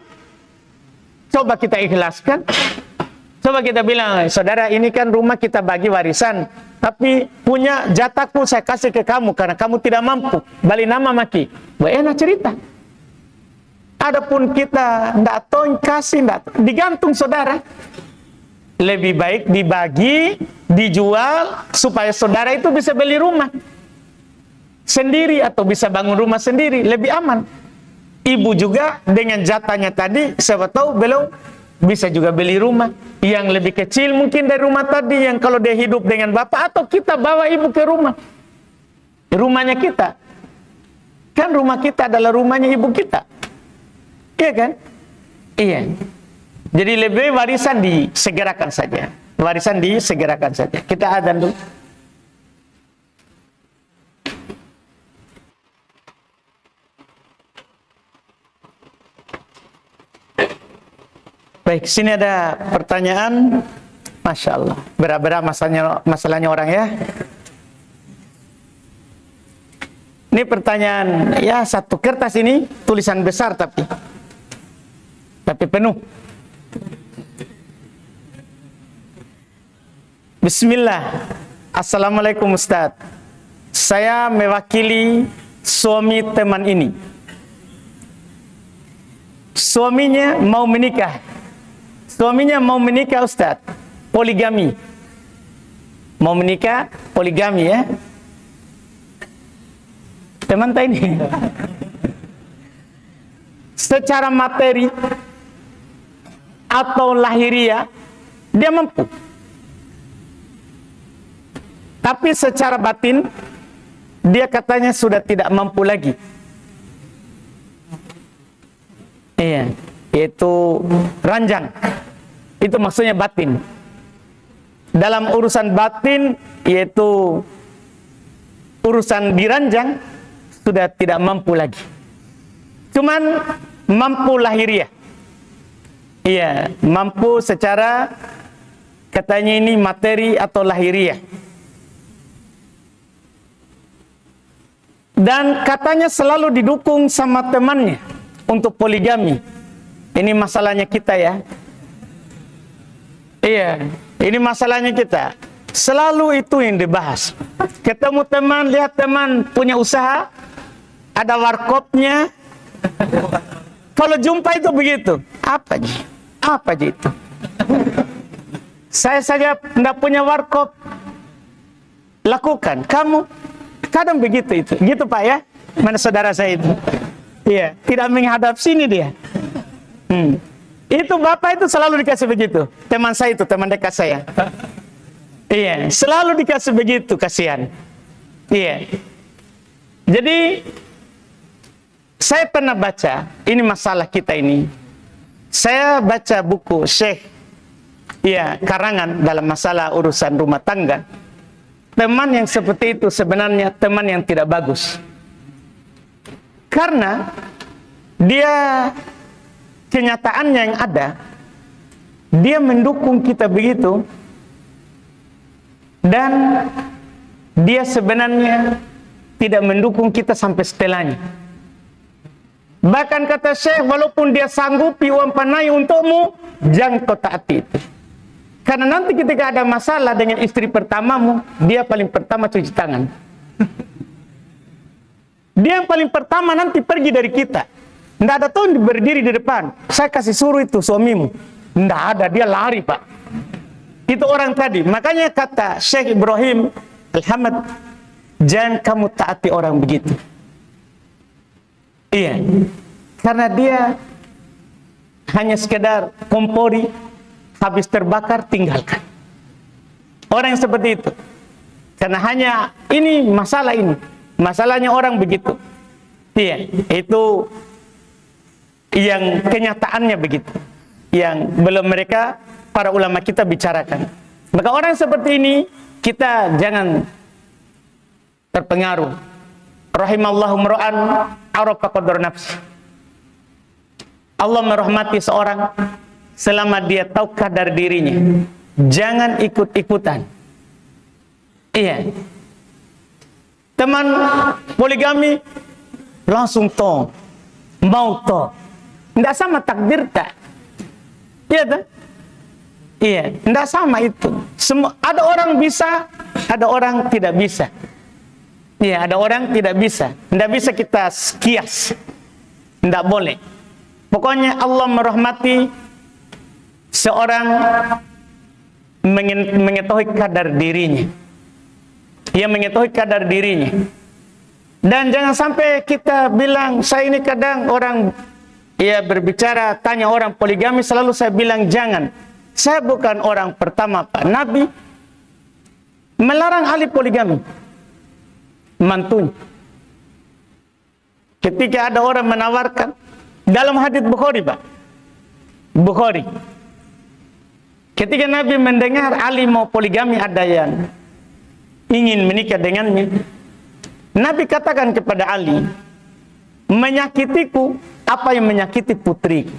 Coba kita ikhlaskan. Coba kita bilang, saudara ini kan rumah kita bagi warisan. Tapi punya jatahku saya kasih ke kamu karena kamu tidak mampu. Balik nama maki. Enak cerita. Adapun kita nggak tahu kasih, nggak digantung saudara. Lebih baik dibagi, dijual supaya saudara itu bisa beli rumah sendiri atau bisa bangun rumah sendiri, lebih aman. Ibu juga dengan jatahnya tadi, siapa tahu belum bisa juga beli rumah yang lebih kecil mungkin dari rumah tadi yang kalau dia hidup dengan bapak, atau kita bawa ibu ke rumahnya kita. Kan rumah kita adalah rumahnya ibu kita. Iya kan? Iya. Jadi lebih warisan disegerakan saja. Warisan disegerakan saja. Kita adzan dulu. Baik, sini ada pertanyaan. Masya Allah, berat-berat masalahnya orang ya. Ini pertanyaan, ya satu kertas ini, tulisan besar tapi penuh. Bismillah. Assalamualaikum Ustaz. Saya mewakili suami teman ini. Suaminya mau menikah. Suaminya mau menikah Ustaz, poligami. Mau menikah, poligami ya. Teman ini. Secara materi atau lahiriah, dia mampu. Tapi secara batin, dia katanya sudah tidak mampu lagi. Iya, yaitu ranjang. Itu maksudnya batin. Dalam urusan batin, yaitu urusan diranjang, sudah tidak mampu lagi. Cuman mampu lahiriah. Iya, mampu secara katanya ini materi atau lahiriah. Dan katanya selalu didukung sama temannya untuk poligami. Ini masalahnya kita ya. Iya, ini masalahnya kita. Selalu itu yang dibahas. Ketemu teman, lihat teman punya usaha, ada warkopnya. Kalau jumpa itu begitu. Apa aja? Apa aja itu? Saya saja tidak punya warkop. Lakukan. Kamu kadang begitu itu. Gitu Pak ya? Mana saudara saya itu? Iya, tidak menghadap sini dia. Itu bapak itu selalu dikasih begitu. Teman saya itu, teman dekat saya. Iya, selalu dikasih begitu, kasihan. Iya. Jadi saya pernah baca, ini masalah kita ini. Saya baca buku Syekh, ya, karangan dalam masalah urusan rumah tangga. Teman yang seperti itu sebenarnya teman yang tidak bagus. Karena dia kenyataannya yang ada, dia mendukung kita begitu, dan dia sebenarnya tidak mendukung kita sampai setelahnya. Bahkan kata Syekh, walaupun dia sanggupi uang panai untukmu, jangan kau taati itu. Karena nanti ketika ada masalah dengan istri pertamamu, dia paling pertama cuci tangan. Dia yang paling pertama nanti pergi dari kita. Tidak ada tuh berdiri di depan. Saya kasih suruh itu suamimu. Tidak ada, dia lari, Pak. Itu orang tadi. Makanya kata Syekh Ibrahim Al-Hamad, jangan kamu taati orang begitu. Iya. Karena dia hanya sekedar kompori, habis terbakar tinggalkan. Orang yang seperti itu. Karena hanya ini masalah ini. Masalahnya orang begitu. Iya, itu yang kenyataannya begitu, yang belum mereka para ulama kita bicarakan. Maka orang seperti ini kita jangan terpengaruh. Rahimallahu mra'an arafa qadar nafsi. Allah merahmati seorang selama dia tahu kadar dirinya. Jangan ikut-ikutan. Iya. Teman poligami langsung to, mau to. Tidak sama takdir tak? Iya tak? Iya, tidak sama itu. Semua, ada orang bisa, ada orang tidak bisa. Iya, ada orang tidak bisa. Tidak bisa kita kias. Tidak boleh. Pokoknya Allah merahmati seorang mengetahui kadar dirinya. Ia mengetahui kadar dirinya. Dan jangan sampai kita bilang, saya ini kadang orang ia berbicara, tanya orang poligami, selalu saya bilang jangan. Saya bukan orang pertama, Pak. Nabi melarang ahli poligami, mantunya. Ketika ada orang menawarkan, dalam hadits Bukhari, Pak. Bukhari. Ketika Nabi mendengar ahli mau poligami ada yang ingin menikah dengannya, Nabi katakan kepada Ali, menyakitiku apa yang menyakiti putriku.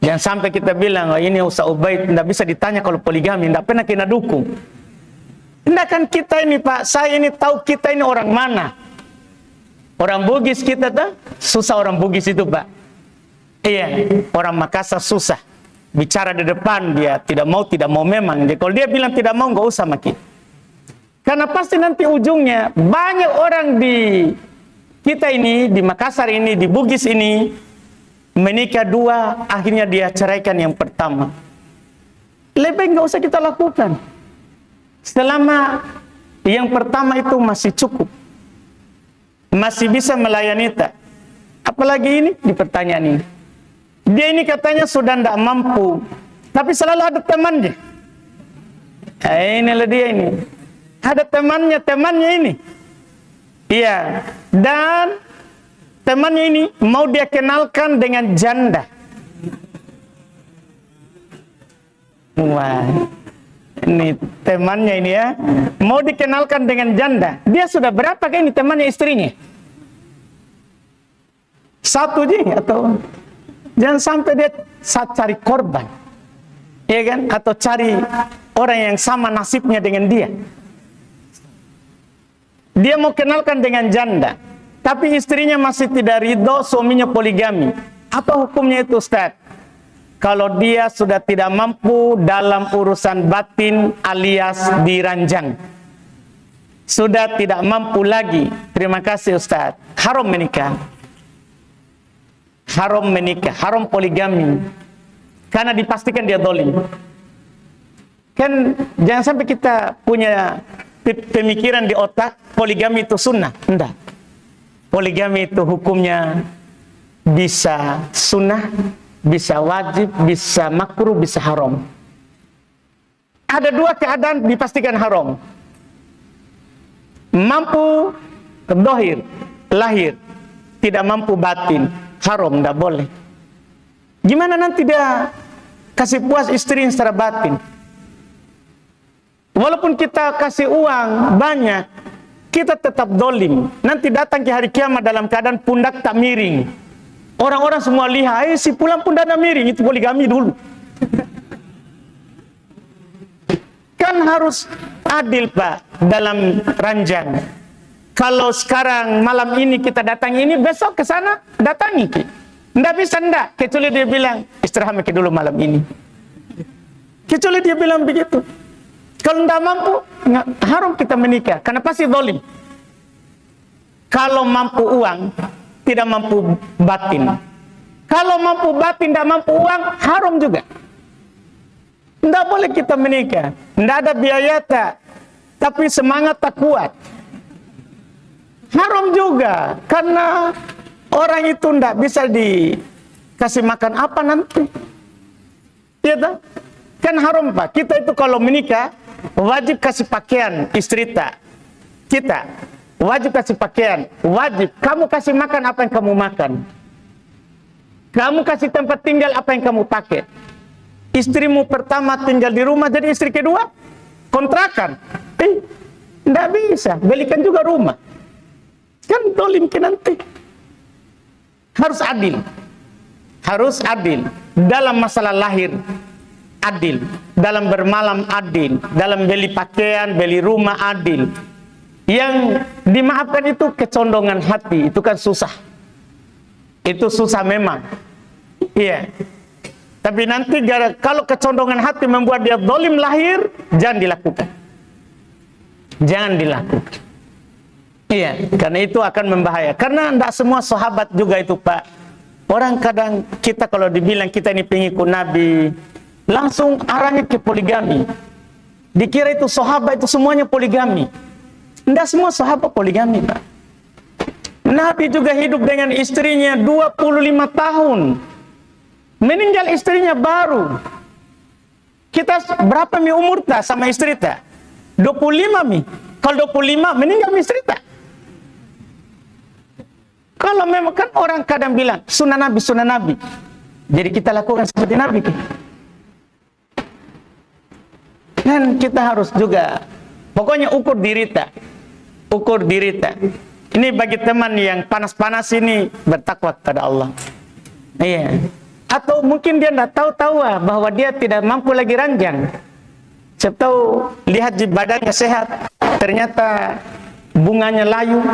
Jangan sampai kita bilang, oh, ini Ustaz Ubaid tidak bisa ditanya kalau poligami, tidak pernah kena dukung. Tidak kan kita ini, Pak, saya ini tahu kita ini orang mana. Orang Bugis kita tuh susah, orang Bugis itu, Pak. Iya, orang Makassar susah. Bicara di depan dia tidak mau memang. Jadi kalau dia bilang tidak mau, nggak usah makin. Karena pasti nanti ujungnya banyak orang di kita ini, di Makassar ini, di Bugis ini menikah dua, akhirnya dia ceraikan yang pertama. Lebih nggak usah kita lakukan. Selama yang pertama itu masih cukup, masih bisa melayani tak. Apalagi ini di pertanyaan ini. Dia ini katanya sudah tidak mampu, tapi selalu ada temannya. Inilah dia ini. Ada temannya ini. Iya. Dan temannya ini mau dia kenalkan dengan janda. Wah. Ini temannya ini ya. Mau dikenalkan dengan janda. Dia sudah berapa kan ini temannya istrinya? Satu aja atau... Jangan sampai dia saat cari korban, ya kan? Atau cari orang yang sama nasibnya dengan dia. Dia mau kenalkan dengan janda, tapi istrinya masih tidak ridho, suaminya poligami. Apa hukumnya itu, Ustaz? Kalau dia sudah tidak mampu dalam urusan batin alias diranjang, sudah tidak mampu lagi. Terima kasih, Ustaz. Haram menikah. Haram menikah, haram poligami. Karena dipastikan dia dolim. Kan jangan sampai kita punya pemikiran di otak poligami itu sunnah. Enggak. Poligami itu hukumnya bisa sunnah, bisa wajib, bisa makruh, bisa haram. Ada dua keadaan dipastikan haram. Mampu dohir, lahir, tidak mampu batin, haram, tidak boleh. Gimana nanti dia kasih puas istri secara batin? Walaupun kita kasih uang banyak, kita tetap dolim. Nanti datang ke hari kiamat dalam keadaan pundak tak miring. Orang-orang semua lihat, si pulang pundak tak miring, itu poligami dulu. Kan harus adil Pak dalam ranjang. Kalau sekarang malam ini kita datang ini, besok ke sana datangi. Nggak bisa ndak, kecuali dia bilang istirahat dulu malam ini. Kecuali dia bilang begitu. Kalau nggak mampu, haram kita menikah, karena pasti zalim. Kalau mampu uang, tidak mampu batin. Kalau mampu batin, tidak mampu uang, haram juga. Nggak boleh kita menikah. Nggak ada biaya tak, tapi semangat tak kuat. Haram juga, karena orang itu nggak bisa dikasih makan apa nanti. Iya tak? Kan haram Pak. Kita itu kalau menikah, wajib kasih pakaian istri kita, wajib kasih pakaian, wajib kamu kasih makan apa yang kamu makan, kamu kasih tempat tinggal apa yang kamu pakai. Istrimu pertama tinggal di rumah, jadi istri kedua kontrakan, nggak bisa, belikan juga rumah, kan dolim ke nanti. Harus adil dalam masalah lahir, adil dalam bermalam, adil dalam beli pakaian, beli rumah, adil. Yang dimaafkan itu kecondongan hati, itu kan susah. Itu susah memang. Iya. Tapi nanti kalau kecondongan hati membuat dia zalim lahir, jangan dilakukan. Jangan dilakukan. Iya, karena itu akan membahaya. Karena tidak semua sahabat juga itu Pak. Orang kadang kita kalau dibilang kita ini pengikut Nabi, langsung arahnya ke poligami. Dikira itu sahabat itu semuanya poligami. Tidak semua sahabat poligami Pak. Nabi juga hidup dengan istrinya 25 tahun. Meninggal istrinya baru. Kita berapa umur tak sama istri tak? 25 mi. Kalau 25 meninggal istri tak? Kalau memang kan orang kadang bilang sunnah Nabi, sunnah Nabi. Jadi kita lakukan seperti Nabi. Dan kita harus juga, pokoknya ukur diri tak. Ukur diri tak. Ini bagi teman yang panas-panas ini, bertakwa kepada Allah. Iya. Atau mungkin dia tidak tahu bahwa dia tidak mampu lagi ranjang. Siapa tahu lihat di badannya sehat, ternyata bunganya layu.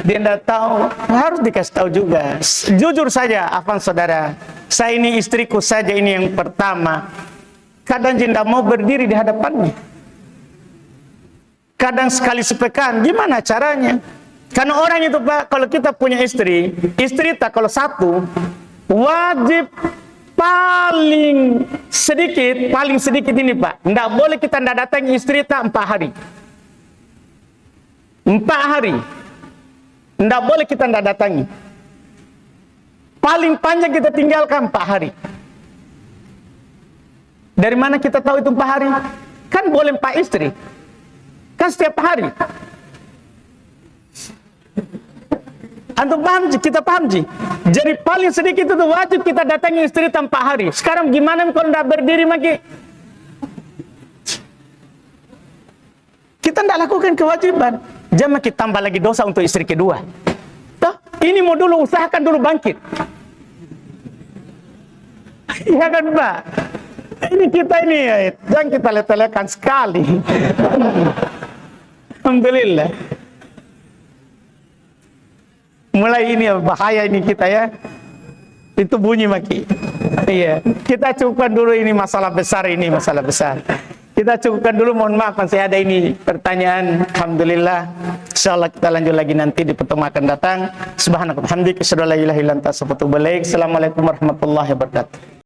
Dia tidak tahu, harus dikasih tahu juga. Jujur saja, Afan saudara, saya ini istriku saja ini yang pertama. Kadang dia tidak mau berdiri di hadapannya. Kadang sekali sepekan, gimana caranya? Karena orang itu Pak, kalau kita punya istri tak kalau satu, wajib paling sedikit ini Pak. Tidak boleh kita tidak datang istri tak 4 hari. 4 hari. Tidak boleh kita tidak datangi. Paling panjang kita tinggalkan 4 hari. Dari mana kita tahu itu 4 hari? Kan boleh 4 istri. Kan setiap hari. Antum paham Ji? Kita paham Ji? Jadi paling sedikit itu wajib kita datangi istri tanpa hari. Sekarang gimana kalau tidak berdiri lagi? Kita tidak lakukan kewajiban. Jangan kita tambah lagi dosa untuk istri kedua. Toh, ini mau dulu usahakan dulu bangkit. Iya kan Pak? Ini kita ini ya, jangan kita letelekan sekali. Alhamdulillah. Mulai ini bahaya ini kita ya. Itu bunyi maki. Iya, kita cukupkan dulu ini masalah besar ini, masalah besar. Kita cukupkan dulu, mohon maaf masih ada ini pertanyaan. Alhamdulillah. Insyaallah kita lanjut lagi nanti di pertemuan akan datang. Subhanakallahumma wa bihamdika asyhadu an la ilaha illa anta astaghfiruka wa atubu ilaik. Assalamualaikum warahmatullahi wabarakatuh.